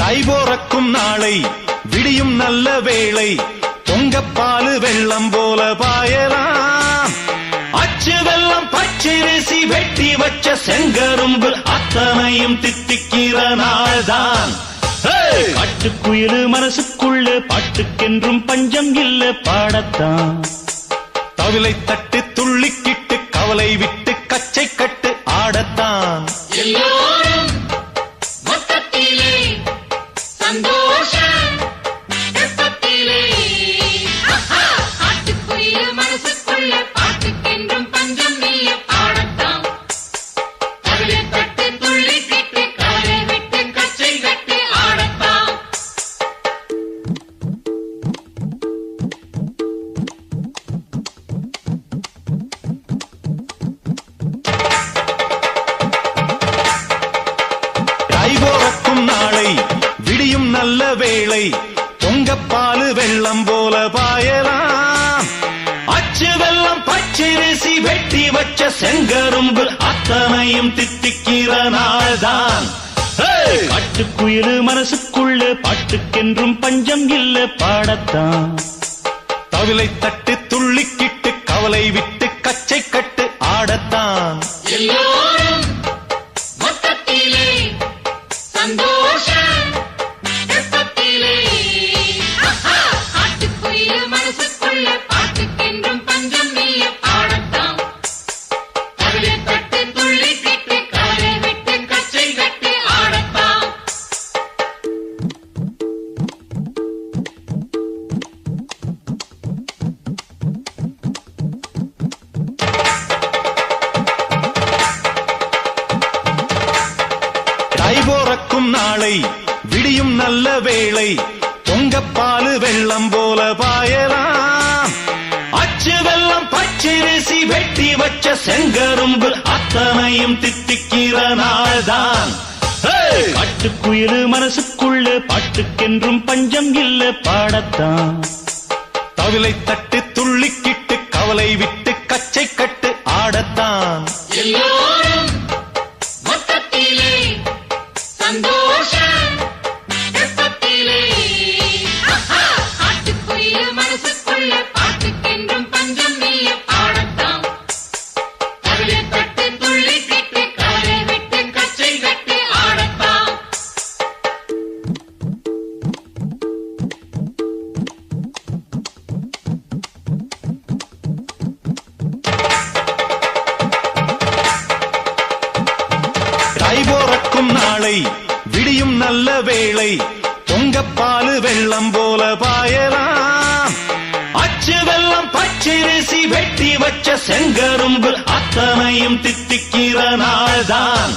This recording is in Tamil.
தை போறக்கும் நாளை விடியும் நல்ல வேளை பொங்கப்பாலு வெள்ளம் போல பாயலாம். அச்சு வெள்ளம் பச்சரிசி வெட்டி வச்ச செங்கரும்பு அத்தனையும் தித்திக்கிற நாள்தான். காட்டுக்குயிலு மனசுக்குள்ள பாட்டுக்கென்றும் பஞ்சம் இல்ல பாடத்தான். தவிலை தட்டு துள்ளிக்கிட்டு கவலை விட்டு கச்சை கட்டு ஆடத்தான். எல்லோரும் மொத்தத்திலே சந்தோஷம் வெப்பத்திலே. காட்டுக்குயில் மனசுக்குள்ள பாட்டுக்கென்றும் பஞ்சம் இல்ல பாடத்தான். தவிலை தட்டு துள்ளிக்கிட்டு கவலை விட்டு கச்சை கட்டு ஆடத்தான். தை போறக்கும் நாளை விடியும் நல்ல வேளை பொங்கப்பாலு வெள்ளம் போல பாயலாம். அச்சு வெள்ளம் பச்சரிசி வெட்டி வச்ச செங்கரும்பு அத்தனையும் தித்திக்கிற நாள்தான். காட்டுக்குயிலு மனசுக்குள்ள பாட்டுக்கென்றும் பஞ்சம் இல்ல பாடத்தான். தவிலை தட்டு துள்ளிக்கிட்டு கவலை விட்டு கச்சை கட்டு ஆடத்தான். எல்லோரும் மொத்தத்திலே சந்தோஷம் வெப்பத்திலே. காட்டுக்குயில் மனசுக்குள்ள பாட்டுக்கென்றும் பஞ்சம் இல்ல பாடத்தான். தவிலை தட்டு துள்ளிக்கிட்டு கவலை விட்டு கச்சை கட்டு ஆடத்தான். தை போறக்கும் நாளை விடியும் நல்ல வேளை பொங்கப்பாலு வெள்ளம் போல பாயலாம். அச்சு வெள்ளம் பச்சரிசி வெட்டி வச்ச செங்கரும்பு அத்தனையும் தித்திக்கிற நாள்தான். காட்டுக்குயிலு மனசுக்குள்ள பாட்டுக்கென்றும் பஞ்சம் இல்ல பாடத்தான். தவிலை தட்டு துள்ளிக்கிட்டு கவலை விட்டு கச்சை கட்டு ஆடத்தான். எல்லோரும் மொத்தத்திலே சந்தோஷம் வெப்பத்திலே. காட்டுக்குயில் மனசுக்குள்ள பாட்டுக்கென்றும் பஞ்சம் இல்ல பாடத்தான். தவிலை தட்டு துள்ளிக்கிட்டு கவலை விட்டு கச்சை கட்டு ஆடத்தான். தை போறக்கும் நாளை விடியும் நல்ல வேளை பொங்கப்பாலு வெள்ளம் போல பாயலாம். அச்சு வெள்ளம் பச்சரிசி வெட்டி வச்ச செங்கரும்பு அத்தனையும் தித்திக்கிற நாள்தான்.